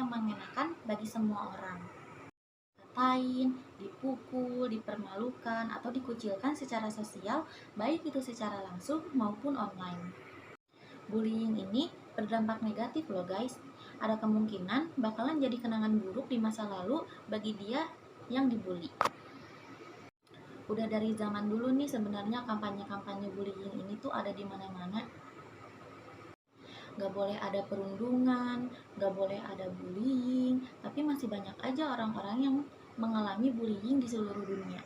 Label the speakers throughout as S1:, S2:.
S1: yang mengenakan bagi semua orang. Katain, dipukul, dipermalukan, atau dikucilkan secara sosial, baik itu secara langsung maupun online. Bullying ini berdampak negatif loh guys. Ada kemungkinan bakalan jadi kenangan buruk di masa lalu bagi dia yang dibully. Udah dari zaman dulu nih sebenarnya kampanye-kampanye bullying ini tuh ada di mana-mana. Gak boleh ada perundungan, gak boleh ada bullying, tapi masih banyak aja orang-orang yang mengalami bullying di seluruh dunia.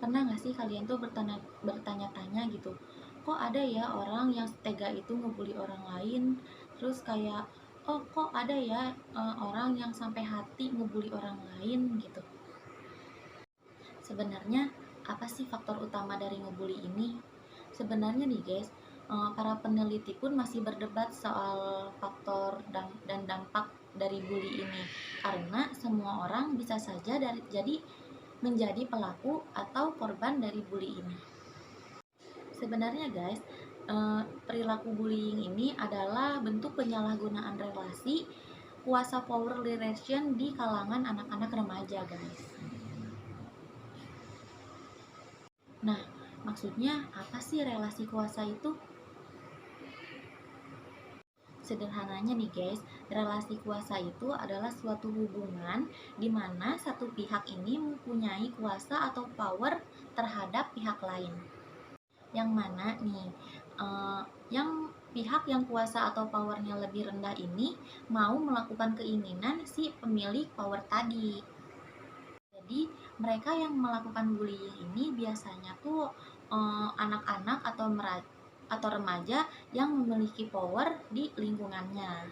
S1: Pernah gak sih kalian tuh bertanya-tanya gitu, kok ada ya orang yang tega itu ngebully orang lain, terus kayak, oh kok ada ya orang yang sampai hati ngebully orang lain gitu. Sebenarnya apa sih faktor utama dari ngebully ini? Sebenarnya nih guys, para peneliti pun masih berdebat soal faktor dan dampak dari bully ini, karena semua orang bisa saja jadi menjadi pelaku atau korban dari bully ini. Sebenarnya guys, perilaku bullying ini adalah bentuk penyalahgunaan relasi kuasa power relation di kalangan anak-anak remaja guys. Nah, maksudnya apa sih relasi kuasa itu? Sederhananya nih guys, relasi kuasa itu adalah suatu hubungan di mana satu pihak ini mempunyai kuasa atau power terhadap pihak lain. Yang mana nih, yang pihak yang kuasa atau powernya lebih rendah ini mau melakukan keinginan si pemilik power tadi. Jadi mereka yang melakukan bullying ini biasanya tuh anak-anak atau remaja yang memiliki power di lingkungannya.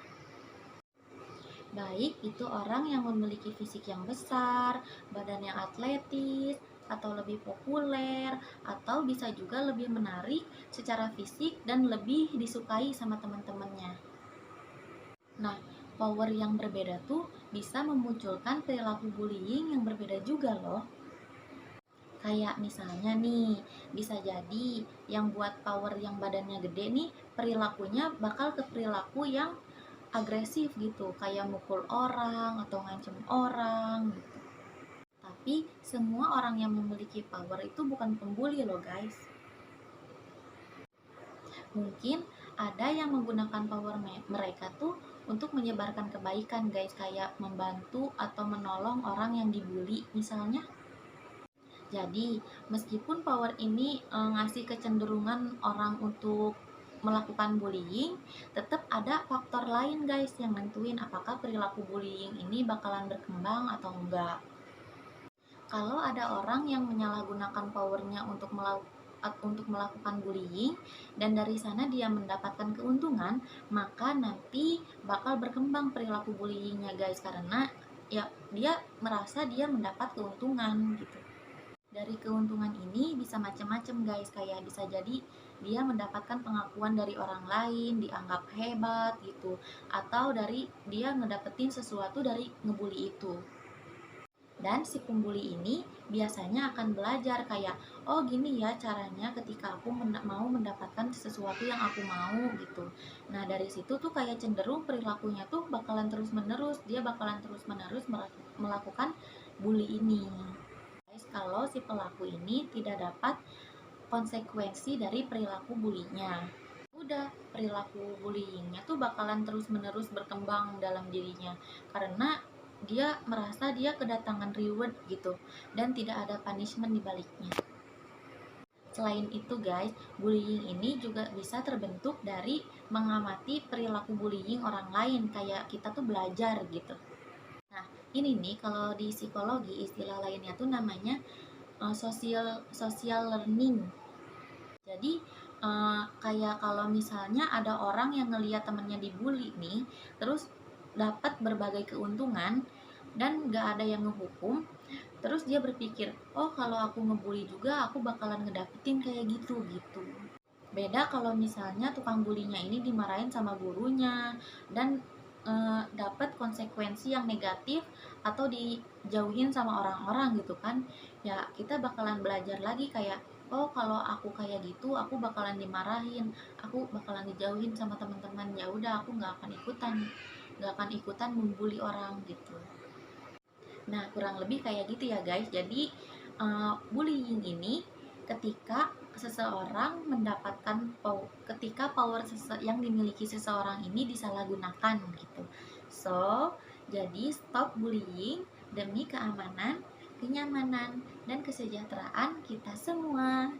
S1: Baik itu orang yang memiliki fisik yang besar, badan yang atletis, atau lebih populer, atau bisa juga lebih menarik secara fisik dan lebih disukai sama teman-temannya. Nah, power yang berbeda tuh bisa memunculkan perilaku bullying yang berbeda juga loh. Kayak misalnya nih, bisa jadi yang buat power yang badannya gede nih, perilakunya bakal ke perilaku yang agresif gitu, kayak mukul orang atau ngancem orang gitu. Tapi semua orang yang memiliki power itu bukan pembuli loh guys. Mungkin ada yang menggunakan power mereka tuh untuk menyebarkan kebaikan guys, kayak membantu atau menolong orang yang dibully misalnya. Jadi meskipun power ini ngasih kecenderungan orang untuk melakukan bullying, tetap ada faktor lain guys yang nentuin apakah perilaku bullying ini bakalan berkembang atau enggak. Kalau ada orang yang menyalahgunakan powernya untuk melakukan bullying dan dari sana dia mendapatkan keuntungan, maka nanti bakal berkembang perilaku bullyingnya guys, karena ya dia merasa dia mendapat keuntungan gitu. Dari keuntungan ini bisa macam-macam guys, kayak bisa jadi dia mendapatkan pengakuan dari orang lain, dianggap hebat gitu, atau dari dia ngedapetin sesuatu dari ngebully itu. Dan si pembuli ini biasanya akan belajar kayak, oh gini ya caranya ketika aku mau mendapatkan sesuatu yang aku mau gitu. Nah dari situ tuh kayak cenderung perilakunya tuh bakalan terus-menerus, dia bakalan terus-menerus melakukan bully ini. Guys, kalau si pelaku ini tidak dapat konsekuensi dari perilaku bulinya, udah perilaku bullyingnya tuh bakalan terus-menerus berkembang dalam dirinya, karena dia merasa dia kedatangan reward gitu dan tidak ada punishment di baliknya. Selain itu guys, bullying ini juga bisa terbentuk dari mengamati perilaku bullying orang lain, kayak kita tuh belajar gitu. Nah ini nih kalau di psikologi istilah lainnya tuh namanya social learning. Jadi kayak kalau misalnya ada orang yang ngelihat temennya dibully nih, terus dapat berbagai keuntungan dan gak ada yang ngehukum, terus dia berpikir, oh kalau aku ngebully juga aku bakalan ngedapetin kayak gitu. Beda kalau misalnya tukang bulinya ini dimarahin sama gurunya dan dapat konsekuensi yang negatif atau dijauhin sama orang-orang gitu kan, ya kita bakalan belajar lagi kayak, oh kalau aku kayak gitu aku bakalan dimarahin, aku bakalan dijauhin sama teman-teman, ya udah aku nggak akan ikutan nggak akan ikutan membuli orang gitu. Nah, kurang lebih kayak gitu ya guys. Jadi bullying ini ketika seseorang mendapatkan ketika power yang dimiliki seseorang ini disalahgunakan gitu. So, jadi stop bullying demi keamanan, kenyamanan, dan kesejahteraan kita semua.